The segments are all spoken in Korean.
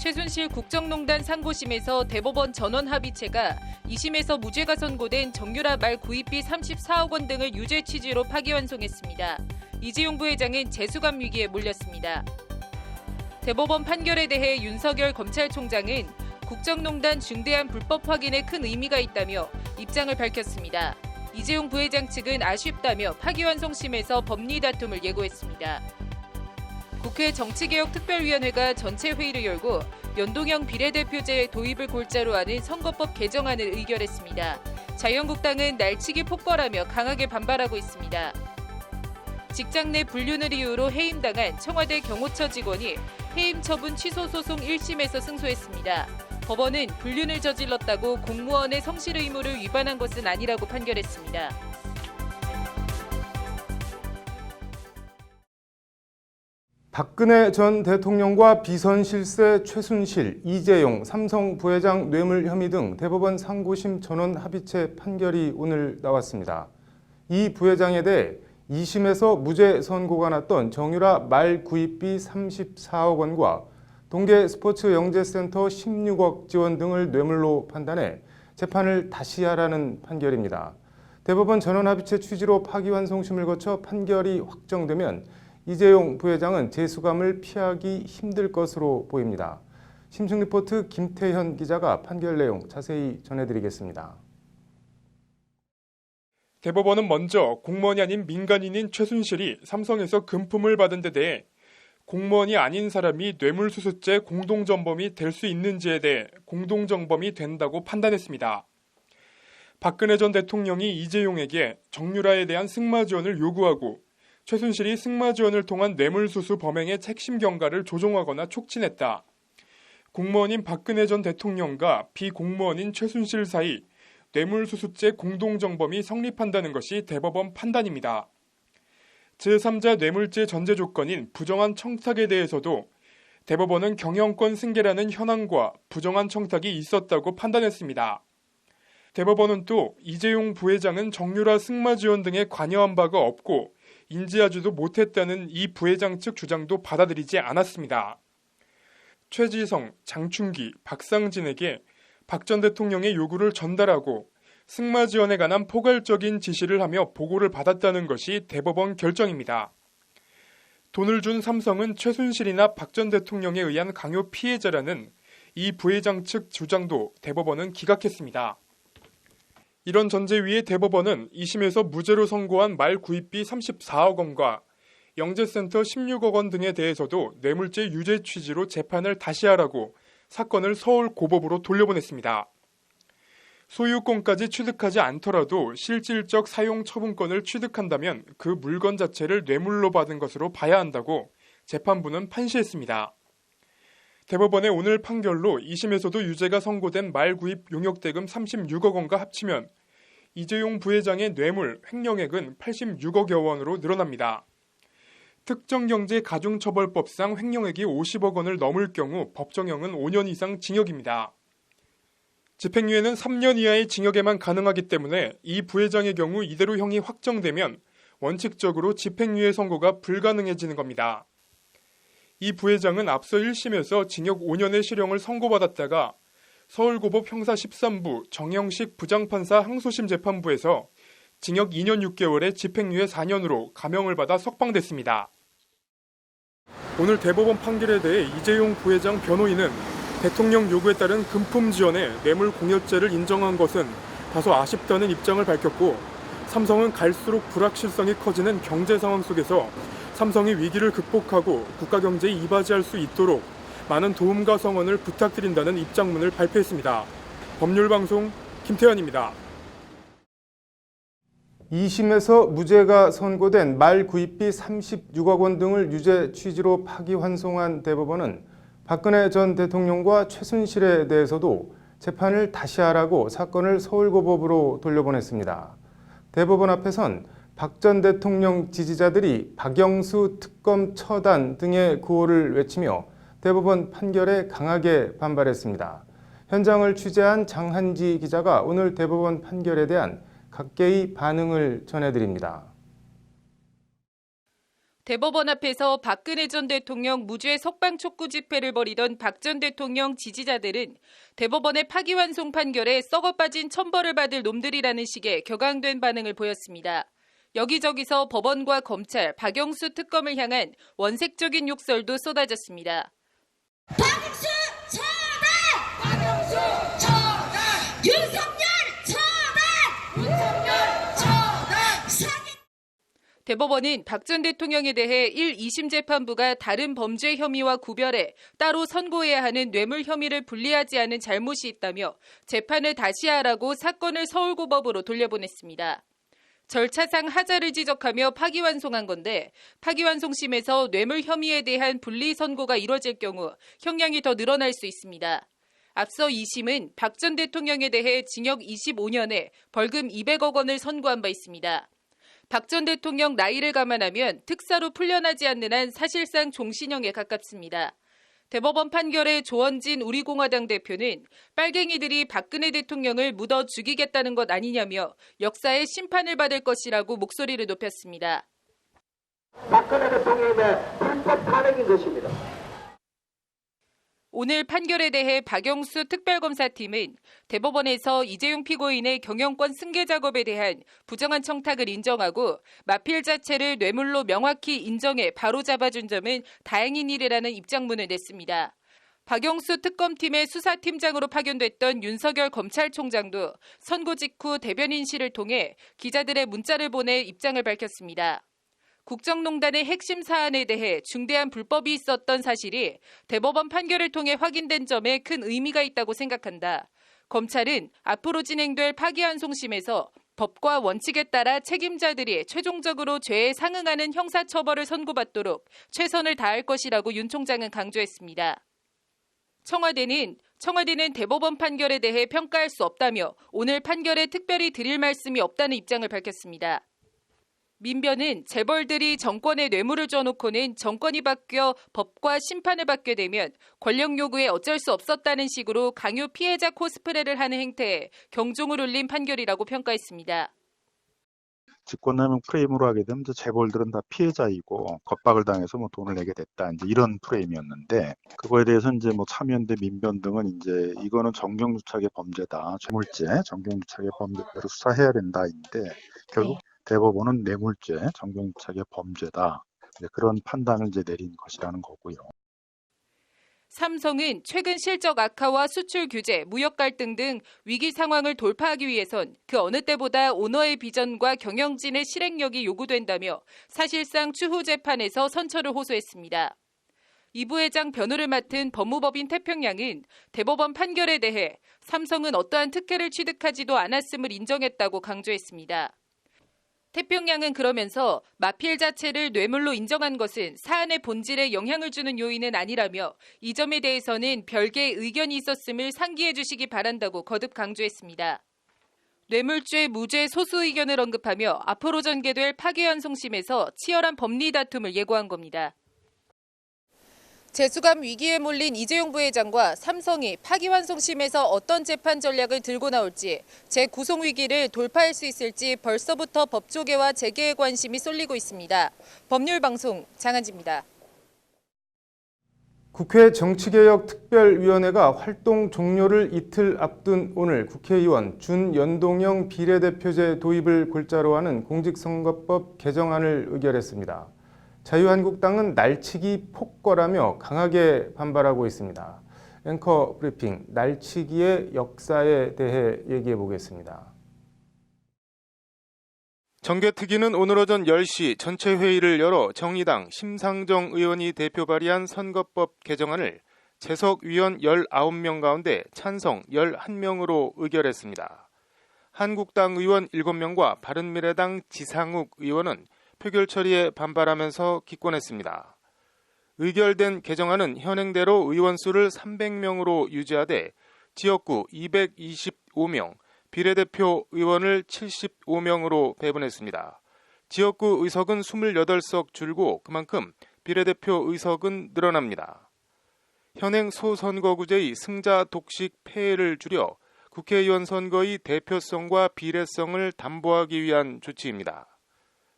최순실 국정농단 상고심에서 대법원 전원합의체가 2심에서 무죄가 선고된 정유라 말 구입비 34억 원 등을 유죄 취지로 파기환송했습니다. 이재용 부회장은 재수감 위기에 몰렸습니다. 대법원 판결에 대해 윤석열 검찰총장은 국정농단 중대한 불법 확인에 큰 의미가 있다며 입장을 밝혔습니다. 이재용 부회장 측은 아쉽다며 파기환송심에서 법리 다툼을 예고했습니다. 국회 정치개혁특별위원회가 전체 회의를 열고 연동형 비례대표제 도입을 골자로 하는 선거법 개정안을 의결했습니다. 자유한국당은 날치기 폭거라며 강하게 반발하고 있습니다. 직장 내 불륜을 이유로 해임당한 청와대 경호처 직원이 해임 처분 취소 소송 1심에서 승소했습니다. 법원은 불륜을 저질렀다고 공무원의 성실 의무를 위반한 것은 아니라고 판결했습니다. 박근혜 전 대통령과 비선 실세 최순실, 이재용, 삼성 부회장 뇌물 혐의 등 대법원 상고심 전원 합의체 판결이 오늘 나왔습니다. 이 부회장에 대해 2심에서 무죄 선고가 났던 정유라 말 구입비 34억 원과 동계 스포츠 영재센터 16억 지원 등을 뇌물로 판단해 재판을 다시 하라는 판결입니다. 대법원 전원합의체 취지로 파기환송심을 거쳐 판결이 확정되면 이재용 부회장은 재수감을 피하기 힘들 것으로 보입니다. 심층 리포트 김태현 기자가 판결 내용 자세히 전해드리겠습니다. 대법원은 먼저 공무원이 아닌 민간인인 최순실이 삼성에서 금품을 받은 데 대해 공무원이 아닌 사람이 뇌물수수죄 공동전범이 될 수 있는지에 대해 공동정범이 된다고 판단했습니다. 박근혜 전 대통령이 이재용에게 정유라에 대한 승마 지원을 요구하고 최순실이 승마 지원을 통한 뇌물수수 범행의 책임 경과를 조종하거나 촉진했다. 공무원인 박근혜 전 대통령과 비공무원인 최순실 사이 뇌물수수죄 공동정범이 성립한다는 것이 대법원 판단입니다. 제3자 뇌물죄 전제 조건인 부정한 청탁에 대해서도 대법원은 경영권 승계라는 현황과 부정한 청탁이 있었다고 판단했습니다. 대법원은 또 이재용 부회장은 정유라 승마 지원 등에 관여한 바가 없고 인지하지도 못했다는 이 부회장 측 주장도 받아들이지 않았습니다. 최지성, 장충기, 박상진에게 박 전 대통령의 요구를 전달하고 승마 지원에 관한 포괄적인 지시를 하며 보고를 받았다는 것이 대법원 결정입니다. 돈을 준 삼성은 최순실이나 박 전 대통령에 의한 강요 피해자라는 이 부회장 측 주장도 대법원은 기각했습니다. 이런 전제 위에 대법원은 2심에서 무죄로 선고한 말 구입비 34억 원과 영재센터 16억 원 등에 대해서도 뇌물죄 유죄 취지로 재판을 다시 하라고 사건을 서울고법으로 돌려보냈습니다. 소유권까지 취득하지 않더라도 실질적 사용 처분권을 취득한다면 그 물건 자체를 뇌물로 받은 것으로 봐야 한다고 재판부는 판시했습니다. 대법원의 오늘 판결로 2심에서도 유죄가 선고된 말 구입 용역대금 36억 원과 합치면 이재용 부회장의 뇌물, 횡령액은 86억여 원으로 늘어납니다. 특정경제가중처벌법상 횡령액이 50억 원을 넘을 경우 법정형은 5년 이상 징역입니다. 집행유예는 3년 이하의 징역에만 가능하기 때문에 이 부회장의 경우 이대로 형이 확정되면 원칙적으로 집행유예 선고가 불가능해지는 겁니다. 이 부회장은 앞서 1심에서 징역 5년의 실형을 선고받았다가 서울고법 형사 13부 정영식 부장판사 항소심 재판부에서 징역 2년 6개월에 집행유예 4년으로 감형을 받아 석방됐습니다. 오늘 대법원 판결에 대해 이재용 부회장 변호인은 대통령 요구에 따른 금품 지원에 뇌물 공여죄를 인정한 것은 다소 아쉽다는 입장을 밝혔고 삼성은 갈수록 불확실성이 커지는 경제 상황 속에서 삼성이 위기를 극복하고 국가 경제에 이바지할 수 있도록 많은 도움과 성원을 부탁드린다는 입장문을 발표했습니다. 법률방송 김태현입니다. 2심에서 무죄가 선고된 말 구입비 36억 원 등을 유죄 취지로 파기환송한 대법원은 박근혜 전 대통령과 최순실에 대해서도 재판을 다시 하라고 사건을 서울고법으로 돌려보냈습니다. 대법원 앞에선 박 전 대통령 지지자들이 박영수 특검 처단 등의 구호를 외치며 대법원 판결에 강하게 반발했습니다. 현장을 취재한 장한지 기자가 오늘 대법원 판결에 대한 각계의 반응을 전해드립니다. 대법원 앞에서 박근혜 전 대통령 무죄 석방 촉구 집회를 벌이던 박 전 대통령 지지자들은 대법원의 파기환송 판결에 썩어 빠진 천벌을 받을 놈들이라는 식의 격앙된 반응을 보였습니다. 여기저기서 법원과 검찰, 박영수 특검을 향한 원색적인 욕설도 쏟아졌습니다. 박영수 처단! 박영수 처단! 윤석열 처단! 윤석열 처단! 사기! 대법원은 박 전 대통령에 대해 1, 2심 재판부가 다른 범죄 혐의와 구별해 따로 선고해야 하는 뇌물 혐의를 분리하지 않은 잘못이 있다며 재판을 다시 하라고 사건을 서울고법으로 돌려보냈습니다. 절차상 하자를 지적하며 파기환송한 건데 파기환송심에서 뇌물 혐의에 대한 분리 선고가 이뤄질 경우 형량이 더 늘어날 수 있습니다. 앞서 2심은 박 전 대통령에 대해 징역 25년에 벌금 200억 원을 선고한 바 있습니다. 박 전 대통령 나이를 감안하면 특사로 풀려나지 않는 한 사실상 종신형에 가깝습니다. 대법원 판결에 조원진 우리공화당 대표는 빨갱이들이 박근혜 대통령을 묻어 죽이겠다는 것 아니냐며 역사의 심판을 받을 것이라고 목소리를 높였습니다. 박근혜 대통령의 불법 탄핵인 것입니다. 오늘 판결에 대해 박영수 특별검사팀은 대법원에서 이재용 피고인의 경영권 승계 작업에 대한 부정한 청탁을 인정하고 마필 자체를 뇌물로 명확히 인정해 바로 잡아준 점은 다행인 일이라는 입장문을 냈습니다. 박영수 특검팀의 수사팀장으로 파견됐던 윤석열 검찰총장도 선고 직후 대변인실을 통해 기자들의 문자를 보내 입장을 밝혔습니다. 국정농단의 핵심 사안에 대해 중대한 불법이 있었던 사실이 대법원 판결을 통해 확인된 점에 큰 의미가 있다고 생각한다. 검찰은 앞으로 진행될 파기환송심에서 법과 원칙에 따라 책임자들이 최종적으로 죄에 상응하는 형사처벌을 선고받도록 최선을 다할 것이라고 윤 총장은 강조했습니다. 청와대는 대법원 판결에 대해 평가할 수 없다며 오늘 판결에 특별히 드릴 말씀이 없다는 입장을 밝혔습니다. 민변은 재벌들이 정권에 뇌물을 줘놓고는 정권이 바뀌어 법과 심판을 받게 되면 권력 요구에 어쩔 수 없었다는 식으로 강요 피해자 코스프레를 하는 행태에 경종을 울린 판결이라고 평가했습니다. 직권남용 프레임으로 하게 되면 재벌들은 다 피해자이고 겁박을 당해서 돈을 내게 됐다. 이제 이런 프레임이었는데 그거에 대해서 이제 참여연대 민변 등은 이제 이거는 정경유착의 범죄다. 뇌물죄, 정경유착의 범죄로 수사해야 된다인데 결국 대법원은 뇌물죄, 정경유착의 범죄다. 그런 판단을 이제 내린 것이라는 거고요. 삼성은 최근 실적 악화와 수출 규제, 무역 갈등 등 위기 상황을 돌파하기 위해선 그 어느 때보다 오너의 비전과 경영진의 실행력이 요구된다며 사실상 추후 재판에서 선처를 호소했습니다. 이 부회장 변호를 맡은 법무법인 태평양은 대법원 판결에 대해 삼성은 어떠한 특혜를 취득하지도 않았음을 인정했다고 강조했습니다. 태평양은 그러면서 마필 자체를 뇌물로 인정한 것은 사안의 본질에 영향을 주는 요인은 아니라며 이 점에 대해서는 별개의 의견이 있었음을 상기해 주시기 바란다고 거듭 강조했습니다. 뇌물죄 무죄 소수 의견을 언급하며 앞으로 전개될 파기환송심에서 치열한 법리 다툼을 예고한 겁니다. 재수감 위기에 몰린 이재용 부회장과 삼성이 파기환송심에서 어떤 재판 전략을 들고 나올지, 재구속 위기를 돌파할 수 있을지 벌써부터 법조계와 재계의 관심이 쏠리고 있습니다. 법률방송 장한지입니다. 국회 정치개혁특별위원회가 활동 종료를 이틀 앞둔 오늘 국회의원 준연동형 비례대표제 도입을 골자로 하는 공직선거법 개정안을 의결했습니다. 자유한국당은 날치기 폭거라며 강하게 반발하고 있습니다. 앵커 브리핑, 날치기의 역사에 대해 얘기해 보겠습니다. 정개특위는 오늘 오전 10시 전체 회의를 열어 정의당 심상정 의원이 대표 발의한 선거법 개정안을 재석 위원 19명 가운데 찬성 11명으로 의결했습니다. 한국당 의원 7명과 바른미래당 지상욱 의원은 표결 처리에 반발하면서 기권했습니다. 의결된 개정안은 현행대로 의원 수를 300명으로 유지하되 지역구 225명, 비례대표 의원을 75명으로 배분했습니다. 지역구 의석은 28석 줄고 그만큼 비례대표 의석은 늘어납니다. 현행 소선거구제의 승자 독식 폐해를 줄여 국회의원 선거의 대표성과 비례성을 담보하기 위한 조치입니다.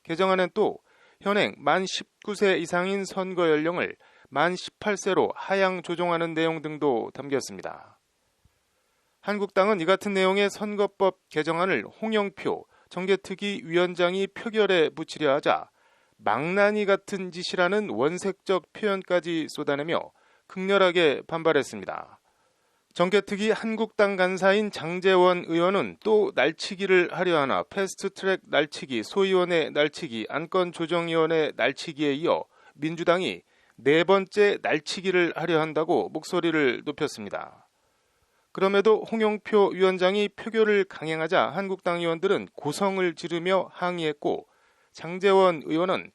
개정안은 또 현행 만 19세 이상인 선거 연령을 만 18세로 하향 조정하는 내용 등도 담겼습니다. 한국당은 이 같은 내용의 선거법 개정안을 홍영표 정개특위 위원장이 표결에 붙이려 하자 망나니 같은 짓이라는 원색적 표현까지 쏟아내며 극렬하게 반발했습니다. 정개특위 한국당 간사인 장제원 의원은 또 날치기를 하려 하나 패스트트랙 날치기, 소위원회 날치기, 안건조정위원회 날치기에 이어 민주당이 네 번째 날치기를 하려 한다고 목소리를 높였습니다. 그럼에도 홍영표 위원장이 표결을 강행하자 한국당 의원들은 고성을 지르며 항의했고 장제원 의원은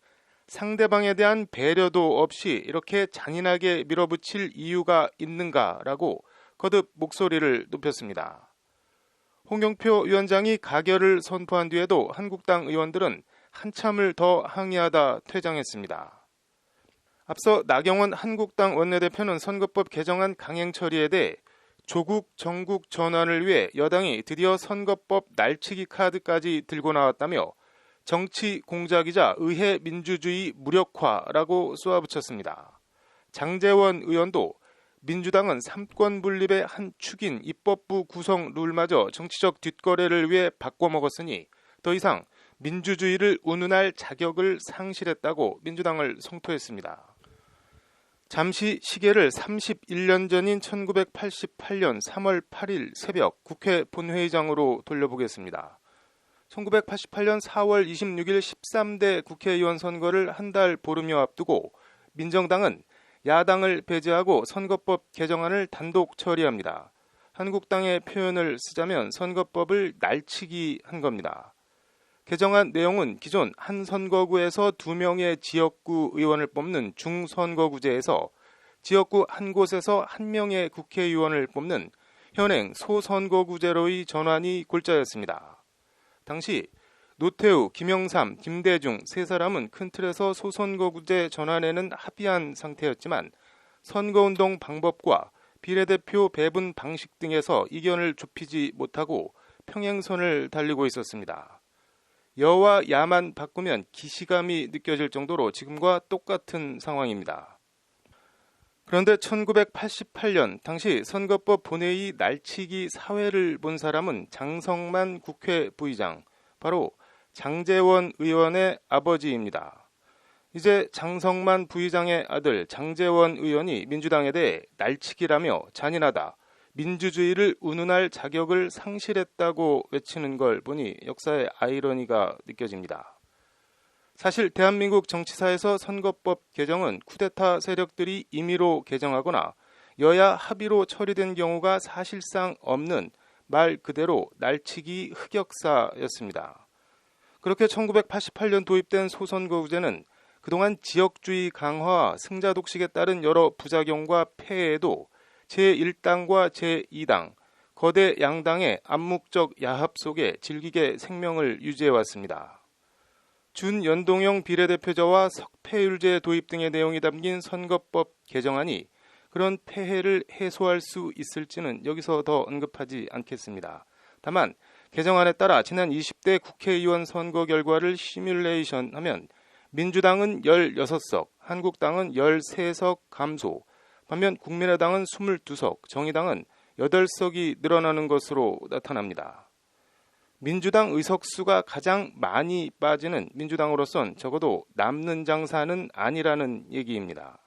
상대방에 대한 배려도 없이 이렇게 잔인하게 밀어붙일 이유가 있는가라고 거듭 목소리를 높였습니다. 홍영표 위원장이 가결을 선포한 뒤에도 한국당 의원들은 한참을 더 항의하다 퇴장했습니다. 앞서 나경원 한국당 원내대표는 선거법 개정안 강행 처리에 대해 조국 전국 전환을 위해 여당이 드디어 선거법 날치기 카드까지 들고 나왔다며 정치 공작이자 의회 민주주의 무력화라고 쏘아붙였습니다. 장제원 의원도 민주당은 삼권 분립의 한 축인 입법부 구성 룰마저 정치적 뒷거래를 위해 바꿔먹었으니 더 이상 민주주의를 운운할 자격을 상실했다고 민주당을 성토했습니다. 잠시 시계를 31년 전인 1988년 3월 8일 새벽 국회 본회의장으로 돌려보겠습니다. 1988년 4월 26일 13대 국회의원 선거를 한 달 보름여 앞두고 민정당은 야당을 배제하고 선거법 개정안을 단독 처리합니다. 한국당의 표현을 쓰자면 선거법을 날치기 한 겁니다. 개정안 내용은 기존 한 선거구에서 2명의 지역구 의원을 뽑는 중선거구제에서 지역구 한 곳에서 1명의 국회의원을 뽑는 현행 소선거구제로의 전환이 골자였습니다. 당시 노태우, 김영삼, 김대중 세 사람은 큰 틀에서 소선거구제 전환에는 합의한 상태였지만 선거운동 방법과 비례대표 배분 방식 등에서 이견을 좁히지 못하고 평행선을 달리고 있었습니다. 여와 야만 바꾸면 기시감이 느껴질 정도로 지금과 똑같은 상황입니다. 그런데 1988년 당시 선거법 본회의 날치기 사회를 본 사람은 장성만 국회 부의장, 바로 장제원 의원의 아버지입니다. 이제 장성만 부의장의 아들 장제원 의원이 민주당에 대해 날치기라며 잔인하다, 민주주의를 운운할 자격을 상실했다고 외치는 걸 보니 역사의 아이러니가 느껴집니다. 사실 대한민국 정치사에서 선거법 개정은 쿠데타 세력들이 임의로 개정하거나 여야 합의로 처리된 경우가 사실상 없는 말 그대로 날치기 흑역사였습니다. 그렇게 1988년 도입된 소선거구제는 그동안 지역주의 강화와 승자 독식에 따른 여러 부작용과 폐해에도 제1당과 제2당, 거대 양당의 암묵적 야합 속에 질기게 생명을 유지해왔습니다. 준연동형 비례대표제와 석패율제 도입 등의 내용이 담긴 선거법 개정안이 그런 폐해를 해소할 수 있을지는 여기서 더 언급하지 않겠습니다. 다만 개정안에 따라 지난 20대 국회의원 선거 결과를 시뮬레이션하면 민주당은 16석, 한국당은 13석 감소, 반면 국민의당은 22석, 정의당은 8석이 늘어나는 것으로 나타납니다. 민주당 의석수가 가장 많이 빠지는 민주당으로선 적어도 남는 장사는 아니라는 얘기입니다.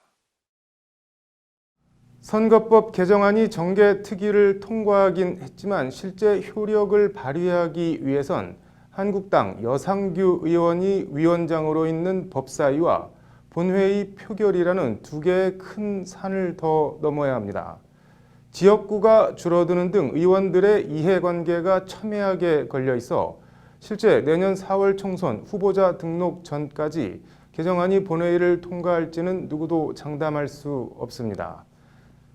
선거법 개정안이 정개특위를 통과하긴 했지만 실제 효력을 발휘하기 위해선 한국당 여상규 의원이 위원장으로 있는 법사위와 본회의 표결이라는 두 개의 큰 산을 더 넘어야 합니다. 지역구가 줄어드는 등 의원들의 이해관계가 첨예하게 걸려 있어 실제 내년 4월 총선 후보자 등록 전까지 개정안이 본회의를 통과할지는 누구도 장담할 수 없습니다.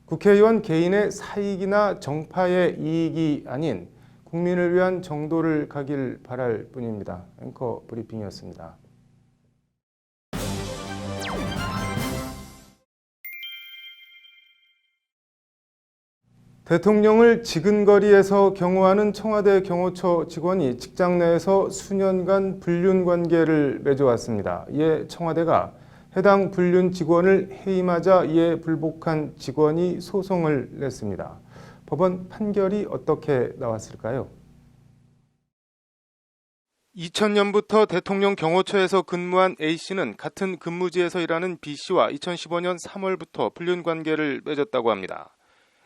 국회의원 개인의 사익이나 정파의 이익이 아닌 국민을 위한 정도를 가길 바랄 뿐입니다. 앵커 브리핑이었습니다. 대통령을 지근거리에서 경호하는 청와대 경호처 직원이 직장 내에서 수년간 불륜 관계를 맺어왔습니다. 이에 청와대가 해당 불륜 직원을 해임하자 이에 불복한 직원이 소송을 냈습니다. 법원 판결이 어떻게 나왔을까요? 2000년부터 대통령 경호처에서 근무한 A씨는 같은 근무지에서 일하는 B씨와 2015년 3월부터 불륜 관계를 맺었다고 합니다.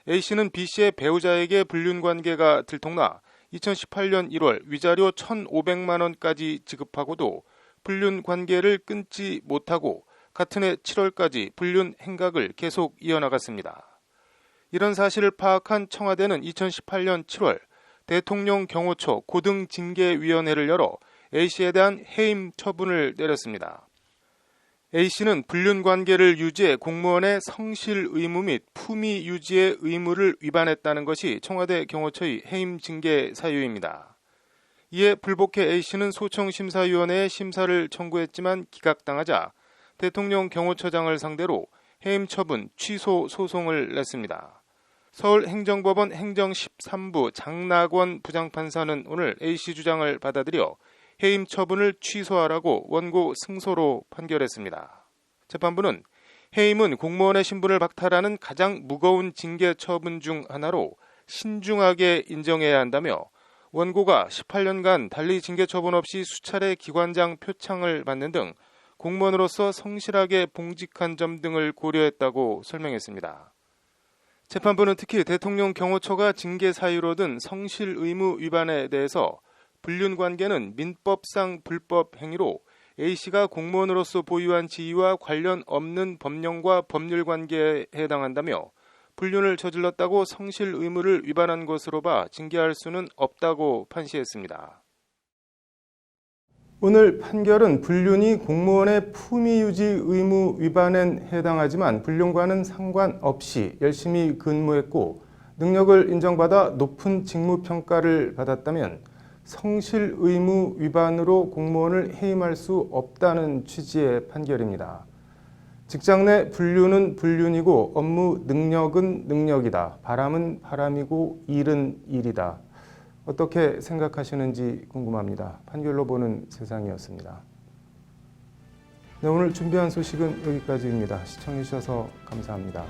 A씨는 B씨의 배우자에게 불륜 관계가 들통나 2018년 1월 위자료 1,500만 원까지 지급하고도 불륜 관계를 끊지 못하고 같은 해 7월까지 불륜 행각을 계속 이어나갔습니다. 이런 사실을 파악한 청와대는 2018년 7월 대통령 경호처 고등징계위원회를 열어 A씨에 대한 해임 처분을 내렸습니다. A씨는 불륜 관계를 유지해 공무원의 성실 의무 및 품위 유지의 의무를 위반했다는 것이 청와대 경호처의 해임 징계 사유입니다. 이에 불복해 A씨는 소청심사위원회에 심사를 청구했지만 기각당하자 대통령 경호처장을 상대로 해임 처분 취소 소송을 냈습니다. 서울행정법원 행정 13부 장낙원 부장판사는 오늘 A씨 주장을 받아들여 해임 처분을 취소하라고 원고 승소로 판결했습니다. 재판부는 해임은 공무원의 신분을 박탈하는 가장 무거운 징계 처분 중 하나로 신중하게 인정해야 한다며 원고가 18년간 달리 징계 처분 없이 수차례 기관장 표창을 받는 등 공무원으로서 성실하게 봉직한 점 등을 고려했다고 설명했습니다. 재판부는 특히 대통령 경호처가 징계 사유로 든 성실 의무 위반에 대해서 불륜 관계는 민법상 불법 행위로 A씨가 공무원으로서 보유한 지위와 관련 없는 법령과 법률 관계에 해당한다며 불륜을 저질렀다고 성실 의무를 위반한 것으로 봐 징계할 수는 없다고 판시했습니다. 오늘 판결은 불륜이 공무원의 품위 유지 의무 위반엔 해당하지만 불륜과는 상관없이 열심히 근무했고 능력을 인정받아 높은 직무평가를 받았다면 성실 의무 위반으로 공무원을 해임할 수 없다는 취지의 판결입니다. 직장 내 불륜은 불륜이고 업무 능력은 능력이다. 바람은 바람이고 일은 일이다. 어떻게 생각하시는지 궁금합니다. 판결로 보는 세상이었습니다. 네, 오늘 준비한 소식은 여기까지입니다. 시청해 주셔서 감사합니다.